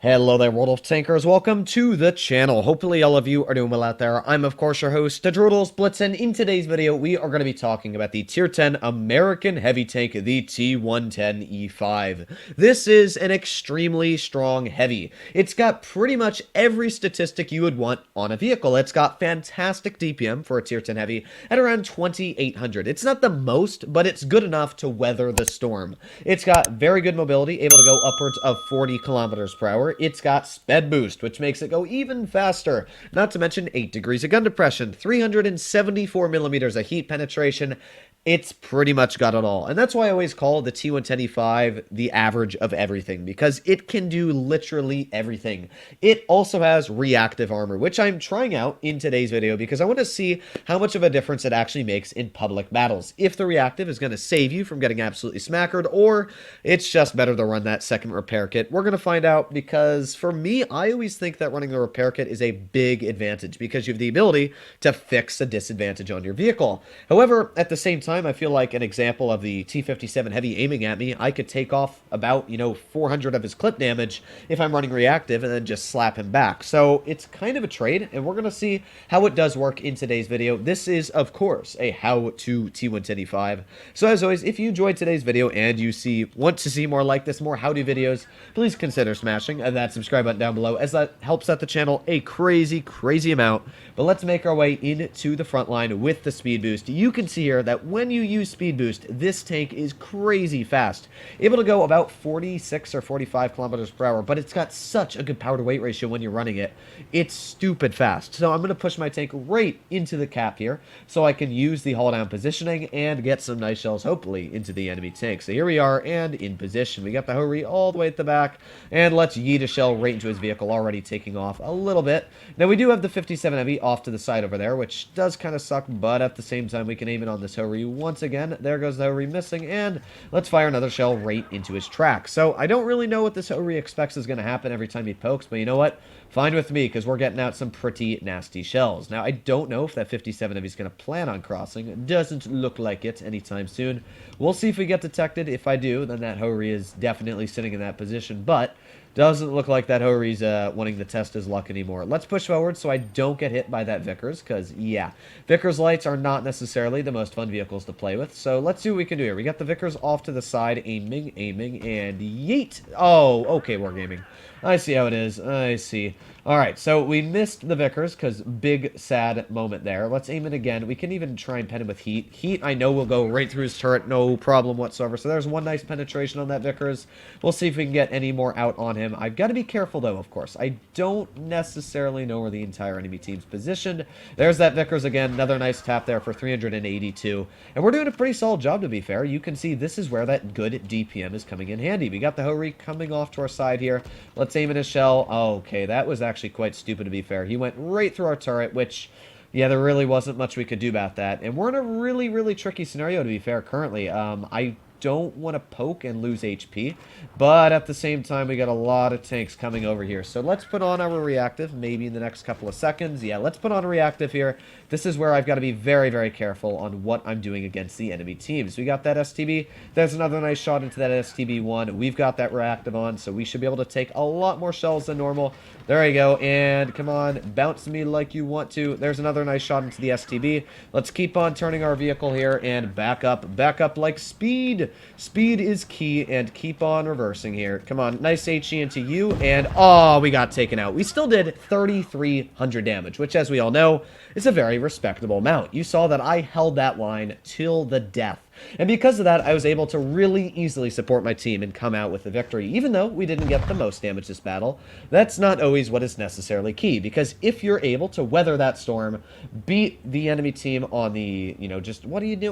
Hello there, World of Tankers. Welcome to the channel. Hopefully all of you are doing well out there. I'm, of course, your host, Untitled Blitz, and in today's video, we are going to be talking about the Tier 10 American heavy tank, the T110E5. This is an extremely strong heavy. It's got pretty much every statistic you would want on a vehicle. It's got fantastic DPM for a Tier 10 heavy at around 2,800. It's not the most, but it's good enough to weather the storm. It's got very good mobility, able to go upwards of 40 kilometers per hour. It's got sped boost, which makes it go even faster. Not to mention 8 degrees of gun depression, 374 millimeters of heat penetration. It's pretty much got it all. And that's why I always call the T110E5 the average of everything, because it can do literally everything. It also has reactive armor, which I'm trying out in today's video because I want to see how much of a difference it actually makes in public battles. If the reactive is going to save you from getting absolutely smackered, or it's just better to run that second repair kit. We're going to find out, because for me, I always think that running the repair kit is a big advantage because you have the ability to fix a disadvantage on your vehicle. However, at the same time, I feel like an example of the T-57 heavy aiming at me, I could take off about, 400 of his clip damage if I'm running reactive and then just slap him back. So it's kind of a trade, and we're going to see how it does work in today's video. This is, of course, a how-to T110E5. So as always, if you enjoyed today's video and you want to see more like this, more how-to videos, please consider smashing that subscribe button down below, as that helps out the channel a crazy amount. But let's make our way into the front line with the speed boost. You can see here that when you use speed boost, this tank is crazy fast, able to go about 46 or 45 kilometers per hour, but it's got such a good power to weight ratio when you're running it. It's stupid fast. So I'm going to push my tank right into the cap here so I can use the hull down positioning and get some nice shells, hopefully, into the enemy tank. So here we are, and in position. We got the Hori all the way at the back, and let's yeet a shell right into his vehicle, already taking off a little bit. Now we do have the 57 heavy off to the side over there, which does kind of suck, but at the same time we can aim it on this Hori once again. There goes the Hori missing, and let's fire another shell right into his track. So I don't really know what this Hori expects is going to happen every time he pokes, but you know what? Fine with me, because we're getting out some pretty nasty shells. Now, I don't know if that 57 heavy is going to plan on crossing. It doesn't look like it anytime soon. We'll see if we get detected. If I do, then that Hori is definitely sitting in that position, but doesn't look like that Hori's wanting to test his luck anymore. Let's push forward so I don't get hit by that Vickers, because, yeah, Vickers lights are not necessarily the most fun vehicles to play with. So let's see what we can do here. We got the Vickers off to the side, aiming, and yeet. Oh, okay, Wargaming. I see how it is. I see. All right, so we missed the Vickers because big, sad moment there. Let's aim it again. We can even try and pen him with heat. Heat, I know, will go right through his turret, no problem whatsoever. So there's one nice penetration on that Vickers. We'll see if we can get any more out on him. I've got to be careful, though, of course. I don't necessarily know where the entire enemy team's positioned. There's that Vickers again. Another nice tap there for 382. And we're doing a pretty solid job, to be fair. You can see this is where that good DPM is coming in handy. We got the Hori coming off to our side here. Let's aim at his shell. Oh, okay, that was actually quite stupid, to be fair. He went right through our turret, which, yeah, there really wasn't much we could do about that. And we're in a really tricky scenario, to be fair, currently. I don't want to poke and lose HP, but at the same time, we got a lot of tanks coming over here. So let's put on our reactive, maybe in the next couple of seconds. Yeah, let's put on a reactive here. This is where I've got to be very careful on what I'm doing against the enemy teams. We got that STB. There's another nice shot into that STB-1. We've got that reactive on, so we should be able to take a lot more shells than normal. There you go, and come on, bounce me like you want to. There's another nice shot into the STB. Let's keep on turning our vehicle here and back up like speed. Speed is key, and keep on reversing here. Come on, nice HE into you, and oh, we got taken out. We still did 3,300 damage, which, as we all know, is a very respectable amount. You saw that I held that line till the death. And because of that, I was able to really easily support my team and come out with the victory, even though we didn't get the most damage this battle. That's not always what is necessarily key, because if you're able to weather that storm, beat the enemy team on the, just, what do you do?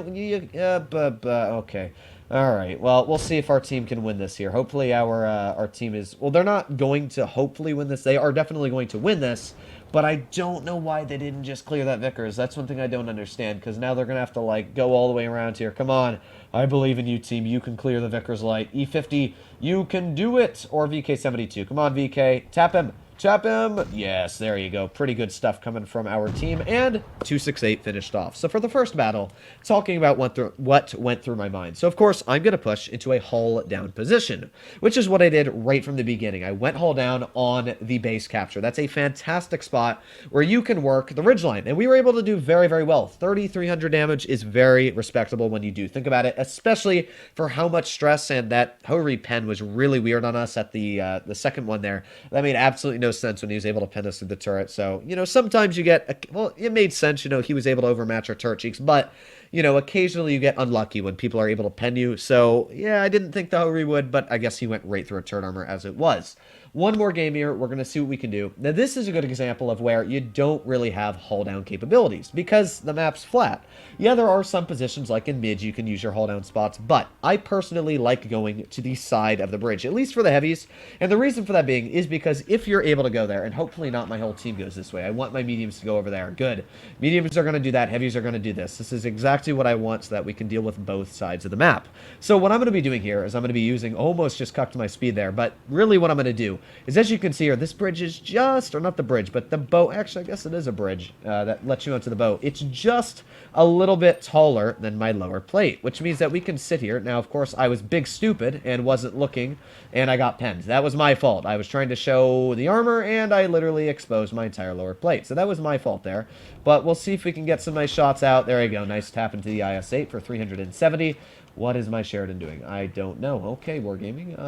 Okay. All right, well, we'll see if our team can win this here. Hopefully our team is, well, they're not going to hopefully win this. They are definitely going to win this, but I don't know why they didn't just clear that Vickers. That's one thing I don't understand, because now they're going to have to, go all the way around here. Come on. I believe in you, team. You can clear the Vickers light. E50, you can do it. Or VK72. Come on, VK. Tap him. Chap him. Yes, there you go. Pretty good stuff coming from our team. And 268 finished off. So for the first battle, talking about what went through my mind. So of course, I'm going to push into a hull down position, which is what I did right from the beginning. I went hull down on the base capture. That's a fantastic spot where you can work the ridgeline. And we were able to do very, very well. 3,300 damage is very respectable when you do think about it, especially for how much stress, and that Hori pen was really weird on us at the second one there. That made absolutely no sense when he was able to pen us through the turret. So, you know, sometimes you get, well, it made sense, you know, he was able to overmatch our turret cheeks, but, you know, occasionally you get unlucky when people are able to pen you. So, yeah, I didn't think the Hori would, but I guess he went right through a turret armor as it was. One more game here, we're going to see what we can do. Now, this is a good example of where you don't really have hull down capabilities because the map's flat. Yeah, there are some positions like in mid you can use your hull down spots, but I personally like going to the side of the bridge, at least for the heavies. And the reason for that being is because if you're able to go there, and hopefully not my whole team goes this way, I want my mediums to go over there. Good. Mediums are going to do that, heavies are going to do this. This is exactly what I want so that we can deal with both sides of the map. So what I'm going to be doing here is I'm going to be using, almost just cucked my speed there, but really what I'm going to do is, as you can see here, this bridge is just, or not the bridge, but the boat, actually I guess it is a bridge that lets you onto the boat. It's just a little bit taller than my lower plate, which means that we can sit here. Now, of course, I was big stupid and wasn't looking, and I got penned. That was my fault. I was trying to show the armor, and I literally exposed my entire lower plate. So that was my fault there. But we'll see if we can get some nice shots out. There you go. Nice tap into the IS-8 for 370. What is my Sheridan doing? I don't know. Okay, Wargaming.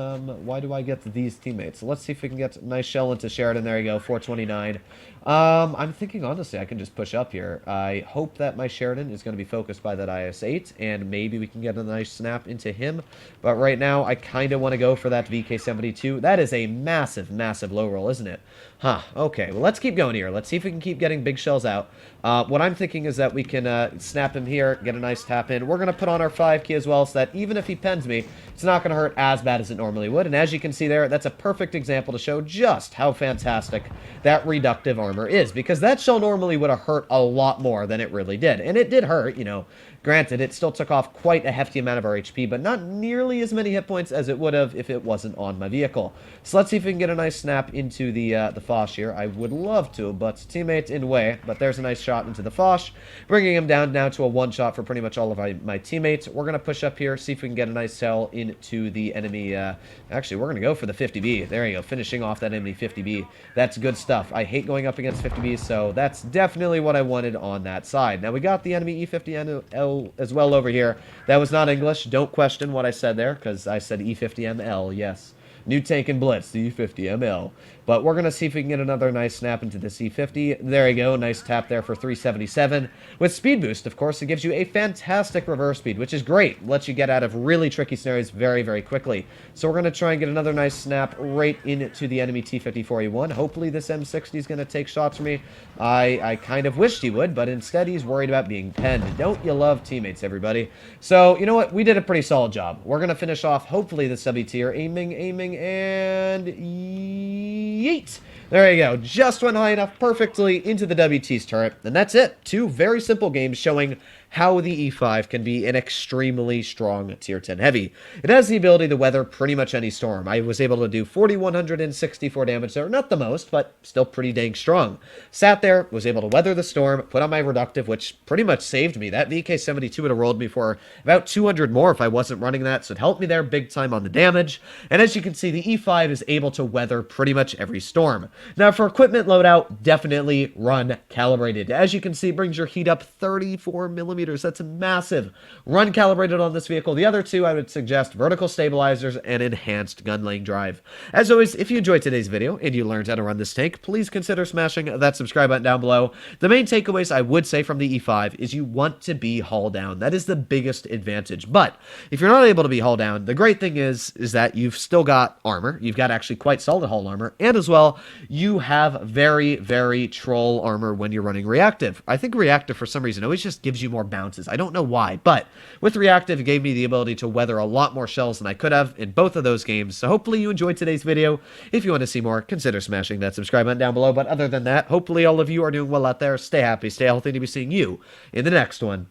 Why do I get these teammates? Let's see if we can get a nice shell into Sheridan. There you go, 429. I'm thinking, honestly, I can just push up here. I hope that my Sheridan is going to be focused by that IS-8, and maybe we can get a nice snap into him. But right now, I kind of want to go for that VK-72. That is a massive, massive low roll, isn't it? Huh, okay. Well, let's keep going here. Let's see if we can keep getting big shells out. What I'm thinking is that we can snap him here, get a nice tap in. We're going to put on our 5 key as well, so that even if he pens me, it's not going to hurt as bad as it normally would. And as you can see there, that's a perfect example to show just how fantastic that reductive armor is, because that shell normally would have hurt a lot more than it really did. And it did hurt, you know. Granted, it still took off quite a hefty amount of our HP, but not nearly as many hit points as it would have if it wasn't on my vehicle. So let's see if we can get a nice snap into the Foch here. I would love to, but teammate in way. But there's a nice shot into the Foch, bringing him down now to a one-shot for pretty much all of my teammates. We're going to push up here, see if we can get a nice cell into the enemy. Actually, we're going to go for the 50B. There you go, finishing off that enemy 50B. That's good stuff. I hate going up against 50Bs, so that's definitely what I wanted on that side. Now, we got the enemy E50L as well over here. That was not English. Don't question what I said there, because I said E50ML, yes. New Tank and Blitz, the E50ML. But we're going to see if we can get another nice snap into the C50. There you go. Nice tap there for 377. With Speed Boost, of course, it gives you a fantastic reverse speed, which is great. Lets you get out of really tricky scenarios very, very quickly. So we're going to try and get another nice snap right into the enemy T-54E1. Hopefully this M60 is going to take shots from me. I kind of wished he would, but instead he's worried about being penned. Don't you love teammates, everybody? So, you know what? We did a pretty solid job. We're going to finish off, hopefully, the subby tier. Aiming, and yeet! There you go. Just went high enough perfectly into the WT's turret. And that's it. 2 very simple games showing how the E5 can be an extremely strong tier 10 heavy. It has the ability to weather pretty much any storm. I was able to do 4,164 damage there. Not the most, but still pretty dang strong. Sat there, was able to weather the storm, put on my reductive, which pretty much saved me. That VK-72 would have rolled me for about 200 more if I wasn't running that, so it helped me there big time on the damage. And as you can see, the E5 is able to weather pretty much every storm. Now, for equipment loadout, definitely run calibrated. As you can see, it brings your heat up 34 millimeters. That's massive. Run calibrated on this vehicle. The other two, I would suggest vertical stabilizers and enhanced gun lane drive. As always, if you enjoyed today's video and you learned how to run this tank, please consider smashing that subscribe button down below. The main takeaways I would say from the E5 is you want to be hull down. That is the biggest advantage. But if you're not able to be hull down, the great thing is that you've still got armor. You've got actually quite solid hull armor. And as well, you have very, very troll armor when you're running reactive. I think reactive, for some reason, always just gives you more bounces. I don't know why, but with reactive, it gave me the ability to weather a lot more shells than I could have in both of those games. So hopefully you enjoyed today's video. If you want to see more, consider smashing that subscribe button down below. But other than that, hopefully all of you are doing well out there. Stay happy, stay healthy, and to be seeing you in the next one.